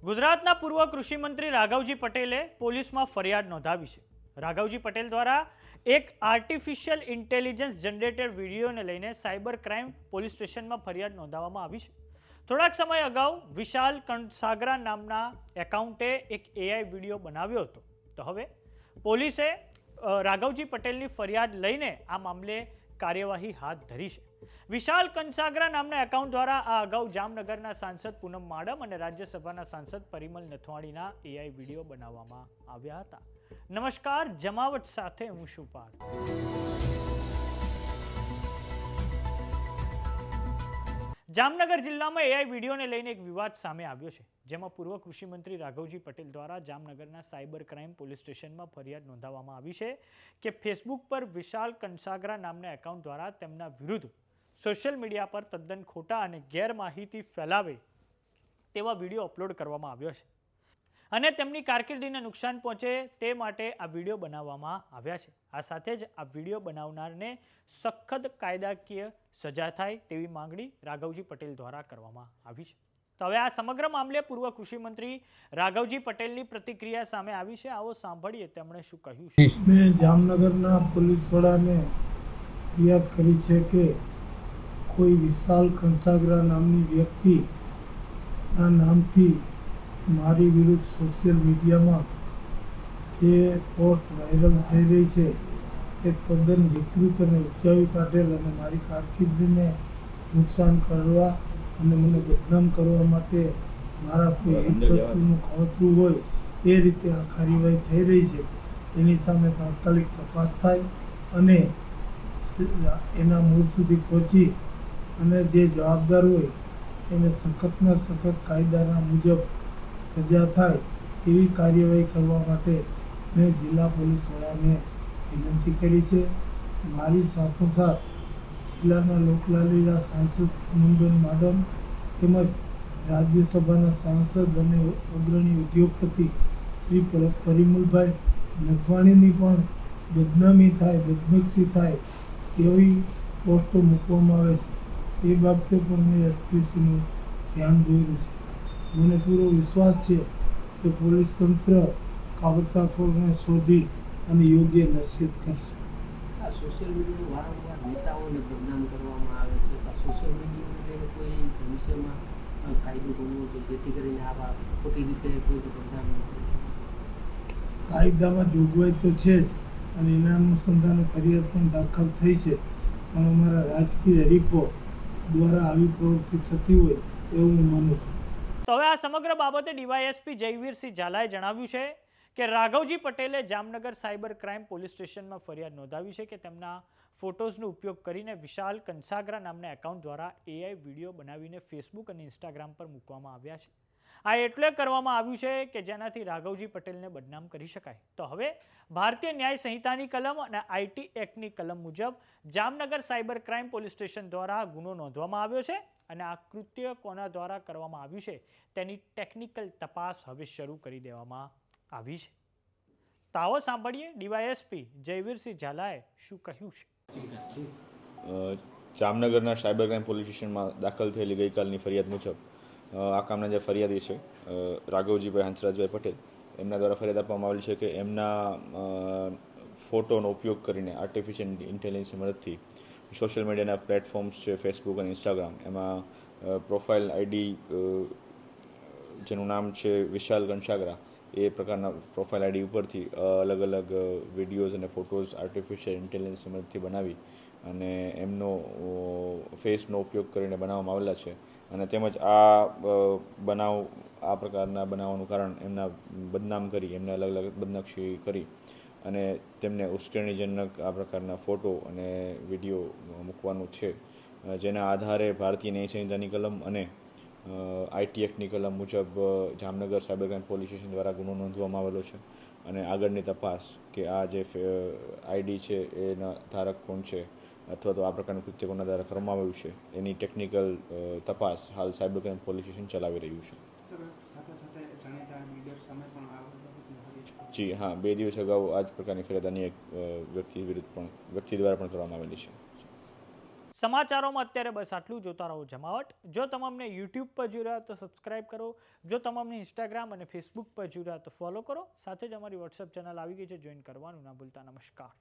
ગુજરાતના પૂર્વ કૃષિ મંત્રી રાઘવજી પટેલે પોલીસમાં ફરિયાદ નોંધાવી છે. રાઘવજી પટેલ દ્વારા એક આર્ટિફિશિયલ ઇન્ટેલિજન્સ જનરેટેડ વિડીયોને લઈને સાયબર ક્રાઇમ પોલીસ સ્ટેશનમાં ફરિયાદ નોંધાવવામાં આવી છે. થોડાક સમય અગાઉ વિશાલ કણસાગરા નામના એકાઉન્ટે એક એઆઈ વિડીયો બનાવ્યો હતો. તો હવે પોલીસે રાઘવજી પટેલની ફરિયાદ લઈને આ મામલે કાર્યવાહી હાથ ધરી છે. વિશાલ કણસાગરા નામના એકાઉન્ટ દ્વારા આ અગાઉ જામનગરના સાંસદ પૂનમ માડમ અને રાજ્યસભાના સાંસદ પરિમલ નથવાણીના એઆઈ વિડીયો બનાવવામાં આવ્યા હતા. નમસ્કાર, જમાવટ સાથે હું છું પાર્થ. જામનગર જિલ્લામાં એઆઈ વિડીયોને લઈને એક વિવાદ સામે આવ્યો છે, જેમાં પૂર્વ કૃષિ મંત્રી રાઘવજી પટેલ દ્વારા જામનગરના સાયબર ક્રાઇમ પોલીસ સ્ટેશનમાં ફરિયાદ નોંધાવવામાં આવી છે કે ફેસબુક પર વિશાલ કણસાગરા નામના એકાઉન્ટ દ્વારા તેમના વિરુદ્ધ સોશિયલ મીડિયા પર તદ્દન ખોટા અને ગેરમાહિતી ફેલાવે તેવા વિડીયો અપલોડ કરવામાં આવ્યો છે અને તેમની કારકિર્દીને નુકસાન પહોંચે તે માટે આ વિડીયો બનાવવામાં આવ્યા છે. આ સાથે જ આ વિડીયો બનાવનારને સખત કાયદાકીય સજા થાય તેવી માંગણી રાઘવજી પટેલ દ્વારા કરવામાં આવી છે. તો હવે આ સમગ્ર મામલે પૂર્વ કૃષિ મંત્રી રાઘવજી પટેલની પ્રતિક્રિયા સામે આવી છે. આવો સાંભળીએ તેમણે શું કહ્યું છે. મેં જામનગરના પોલીસ વડાને ફરિયાદ કરી છે કે કોઈ વિશાલ કણસાગરા નામની વ્યક્તિના નામથી મારી વિરુદ્ધ સોશિયલ મીડિયામાં જે પોસ્ટ વાયરલ થઈ રહી છે એ તદ્દન વિકૃત અને ઉપજાવી કાઢેલ અને મારી કારકિર્દીને નુકસાન કરવા અને મને બદનામ કરવા માટે મારા કોઈ હિતશત્રુનું કાવતરું હોય એ રીતે આ કાર્યવાહી થઈ રહી છે. એની સામે તાત્કાલિક તપાસ થાય અને એના મૂળ સુધી પહોંચી અને જે જવાબદાર હોય એને સખતમાં સખત કાયદાના મુજબ સજા થાય એવી કાર્યવાહી કરવા માટે મેં જિલ્લા પોલીસ વડાને વિનંતી કરી છે. મારી સાથોસાથ જિલ્લાના લોકલાલીલા સાંસદ પૂનમબેન માડમ તેમજ રાજ્યસભાના સાંસદ અને અગ્રણી ઉદ્યોગપતિ શ્રી પરિમલભાઈ નથવાણીની પણ બદનામી થાય, બદનક્ષી થાય તેવી પોસ્ટો મૂકવામાં આવે છે. એ બાબતે પણ મેં એસપીસીનું ધ્યાન દોર્યું છે. મને પૂરો વિશ્વાસ છે કે પોલીસ તંત્ર કાવતરાખોરને શોધી અને યોગ્ય નસીહત કરશે. આ સોશિયલ મીડિયા વારંવાર નેતાઓને બદનામ કરવામાં આવે છે. આ સોશિયલ મીડિયાને કોઈ ભવિષ્યમાં કાયદો બનવો જોઈએ જેથી કરીને આવા ખોટી રીતે કોઈ બદનામ ન કરી શકે. કાયદામાં જોગવાઈ તો છે જ અને એના અનુસંધાને ફરિયાદ પણ દાખલ થઈ છે, પણ અમારા રાજકીય હરીફો દ્વારા આવી પ્રવૃત્તિ થતી હોય એવું હું માનું છું. તો હવે આ સમગ્ર બાબતે ડીવાયએસપી જયવીરસિંહ ઝાલાએ જણાવ્યું છે કે રાઘવજી પટેલે જામનગર સાયબર ક્રાઇમ પોલીસ સ્ટેશનમાં ફરિયાદ નોંધાવી છે કે તેમના ફોટોઝનો ઉપયોગ કરીને વિશાલ કણસાગરા નામના એકાઉન્ટ દ્વારા એઆઈ વિડીયો બનાવીને ફેસબુક અને ઇન્સ્ટાગ્રામ પર મૂકવામાં આવ્યા છે. આ એટલે કરવામાં આવ્યું છે કે જેનાથી રાઘવજી પટેલને બદનામ કરી શકાય. તો હવે ભારતીય ન્યાય સંહિતાની કલમ અને આઈટી એક્ટની કલમ મુજબ Jamnagar cyber crime police station દ્વારા ગુનો નોંધવામાં આવ્યો છે અને આ કૃત્ય કોના દ્વારા કરવામાં આવ્યું છે તેની ટેકનિકલ તપાસ હવે શરૂ કરી દેવામાં આવી છે. તો આવો સાંભળીએ ડીવાયએસપી જયવીરસિંહ ઝાલાએ શું કહ્યું છે. જામનગરના સાયબર ક્રાઇમ પોલીસ સ્ટેશનમાં દાખલ થયેલી ગઈકાલની ફરિયાદ મુજબ આ કામના જે ફરિયાદી છે રાઘવજીભાઈ હંસરાજભાઈ પટેલ, એમના દ્વારા ફરિયાદ આપવામાં આવેલી છે કે એમના ફોટોનો ઉપયોગ કરીને આર્ટિફિશિયલ ઇન્ટેલિજન્સની મદદથી સોશિયલ મીડિયાના પ્લેટફોર્મ્સ છે ફેસબુક અને ઇન્સ્ટાગ્રામ, એમાં પ્રોફાઇલ આઈડી જેનું નામ છે વિશાલ કણસાગરા, એ પ્રકારના પ્રોફાઇલ આઈડી ઉપરથી અલગ અલગ વિડીયોઝ અને ફોટોઝ આર્ટિફિશિયલ ઇન્ટેલિજન્સની મદદથી બનાવી અને એમનો ફેસનો ઉપયોગ કરીને બનાવવામાં આવેલા છે. અને તેમજ આ પ્રકારના બનાવવાનું કારણ એમના બદનામ કરી, એમને અલગ અલગ બદનક્ષી કરી અને તેમને ઉશ્કેરણીજનક આ પ્રકારના ફોટો અને વિડીયો મૂકવાનું છે, જેના આધારે ભારતીય ન્યાય સંહિતાની કલમ અને આઈટી એક્ટની કલમ મુજબ Jamnagar cyber crime police station દ્વારા ગુનો નોંધવામાં આવેલો છે. અને આગળની તપાસ કે આ જે આઈડી છે એના ધારક કોણ છે અથવા તો આ પ્રકારનું કૃત્ય કોના દ્વારા કરવામાં આવ્યું છે એની ટેકનિકલ તપાસ હાલ સાયબર ક્રાઇમ પોલીસ સ્ટેશન ચલાવી રહ્યું છે. જી હા, 2 દિવસ અગાઉ આ જ પ્રકારની ફરિયાદ અન્ય એક વ્યક્તિ દ્વારા પણ કરવામાં આવેલી છે. સમાચારોમાં અત્યારે બસ આટલું. જોતા રહો જમાવટ. જો તમામને યુટ્યુબ પર જોઈ રહ્યા તો સબસ્ક્રાઇબ કરો. જો તમામને ઇન્સ્ટાગ્રામ અને ફેસબુક પર જોઈ રહ્યા તો ફોલો કરો. સાથે જ અમારી વોટ્સએપ ચેનલ આવી ગઈ છે, જોઈન કરવાનું ના ભૂલતા. નમસ્કાર.